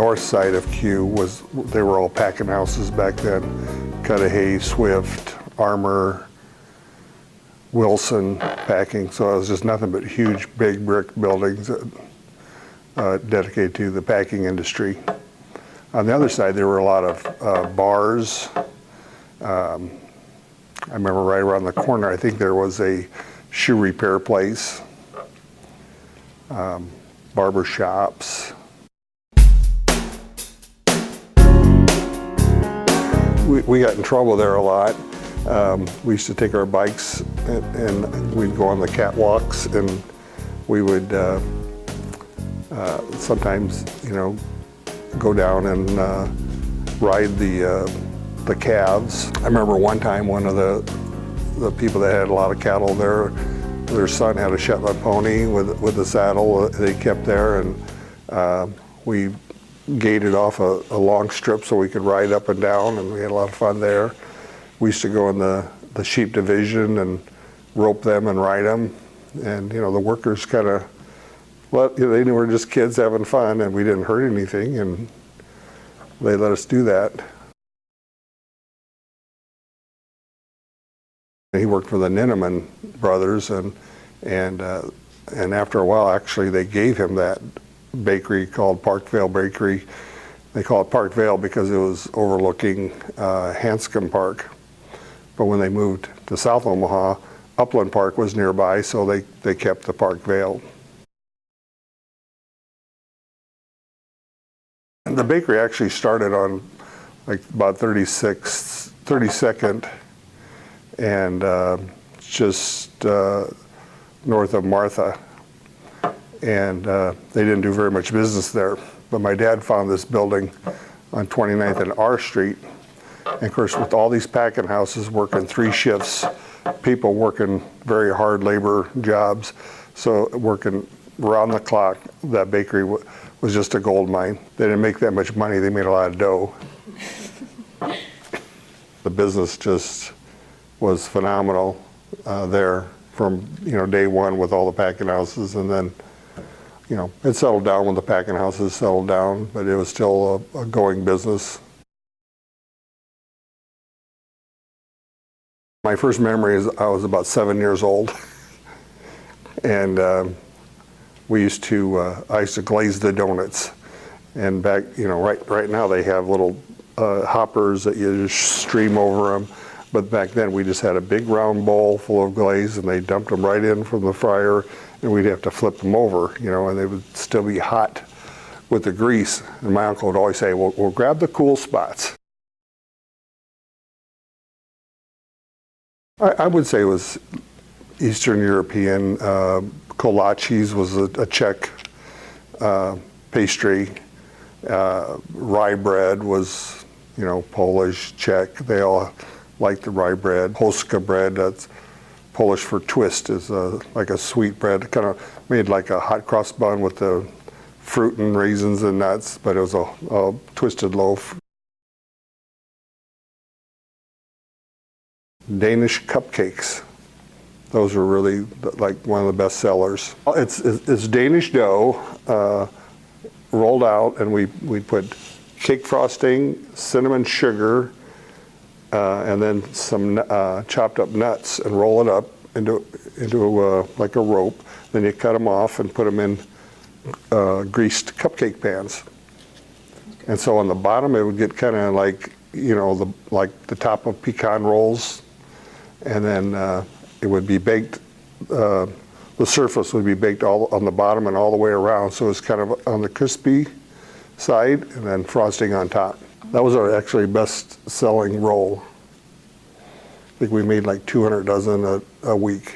north side of Q they were all packing houses back then. Cudahy, Swift, Armour, Wilson packing. So it was just nothing but huge, big brick buildings dedicated to the packing industry. On the other side, there were a lot of bars. I remember right around the corner, I think there was a shoe repair place, barber shops. We got in trouble there a lot. We used to take our bikes and we'd go on the catwalks, and we would sometimes, go down and ride the calves. I remember one time one of the people that had a lot of cattle there, their son had a Shetland pony with a saddle they kept there, and we gated off a long strip so we could ride up and down, and we had a lot of fun there. We used to go in the sheep division and rope them and ride them, and the workers kind of, they knew we were just kids having fun, and we didn't hurt anything, and they let us do that. He worked for the Ninneman brothers, and after a while, actually, they gave him that bakery called Parkvale Bakery. They call it Parkvale because it was overlooking Hanscom Park. But when they moved to South Omaha, Upland Park was nearby, so they kept the Parkvale. And the bakery actually started on like about 32nd and just north of Martha. And they didn't do very much business there. But my dad found this building on 29th and R Street. And of course, with all these packing houses working 3 shifts, people working very hard labor jobs, so working around the clock, that bakery was just a gold mine. They didn't make that much money, they made a lot of dough. The business just was phenomenal there from day one with all the packing houses, and then it settled down when the packing houses settled down, but it was still a going business. My first memory is I was about 7 years old, and I used to glaze the donuts. And back, right now they have little hoppers that you just stream over them. But back then we just had a big round bowl full of glaze, and they dumped them right in from the fryer, and we'd have to flip them over, and they would still be hot with the grease. And my uncle would always say, well, we'll grab the cool spots. I would say it was Eastern European. Kolaches was a Czech pastry. Rye bread was, Polish, Czech. They all liked the rye bread. Hoska bread, that's Polish for twist, is like a sweet bread, kind of made like a hot cross bun with the fruit and raisins and nuts, but it was a twisted loaf. Danish cupcakes. Those were really like one of the best sellers. It's Danish dough rolled out, and we put cake frosting, cinnamon sugar, and then some chopped up nuts, and roll it up into like a rope. Then you cut them off and put them in greased cupcake pans. And so on the bottom it would get kind of like like the top of pecan rolls, and then it would be baked. The surface would be baked all on the bottom and all the way around, so it's kind of on the crispy side, and then frosting on top. That was our actually best-selling roll. I think we made like 200 dozen a week.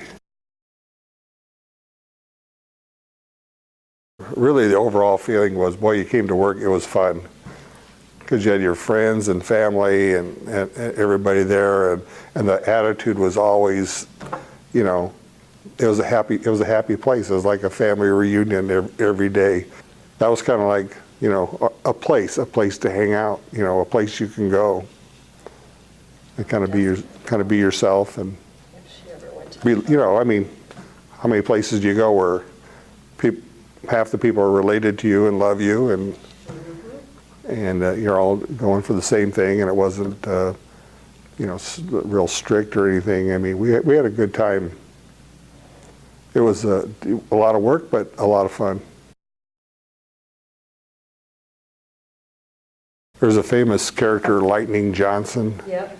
Really, the overall feeling was, boy, you came to work, it was fun. Because you had your friends and family and everybody there, and the attitude was always, it was a happy place. It was like a family reunion every day. That was kind of like, a place to hang out, a place you can go and kind of be yourself, and be, how many places do you go where half the people are related to you and love you, and and you're all going for the same thing, and it wasn't, real strict or anything. I mean, we had a good time. It was a lot of work, but a lot of fun. There's a famous character, Lightning Johnson. Yep.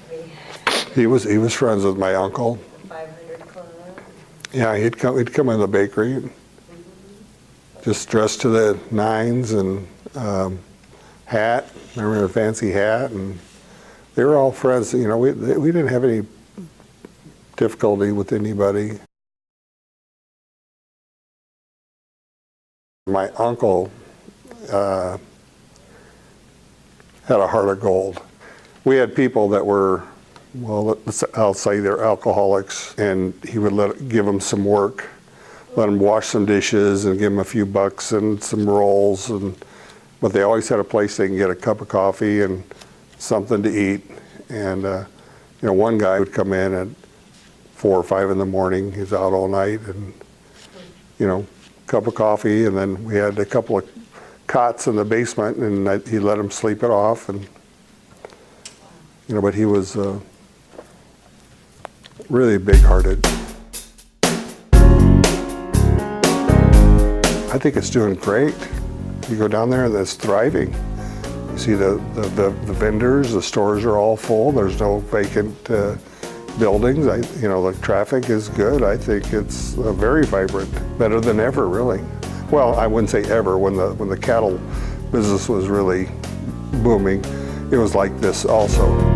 He was friends with my uncle. 500 Club. Yeah, he'd come in the bakery, just dressed to the nines, and hat. Remember the fancy hat, and they were all friends. We didn't have any difficulty with anybody. My uncle had a heart of gold. We had people that were, well, I'll say they're alcoholics, and he would give them some work, let them wash some dishes and give them a few bucks and some rolls, but they always had a place they can get a cup of coffee and something to eat. And one guy would come in at 4 or 5 in the morning. He's out all night, and cup of coffee, and then we had a couple of cots in the basement, and he let them sleep it off, and but he was really big-hearted. I think it's doing great. You go down there and it's thriving. You see the vendors, the stores are all full. There's no vacant buildings. The traffic is good. I think it's very vibrant, better than ever, really. Well, I wouldn't say ever. When the cattle business was really booming, it was like this also.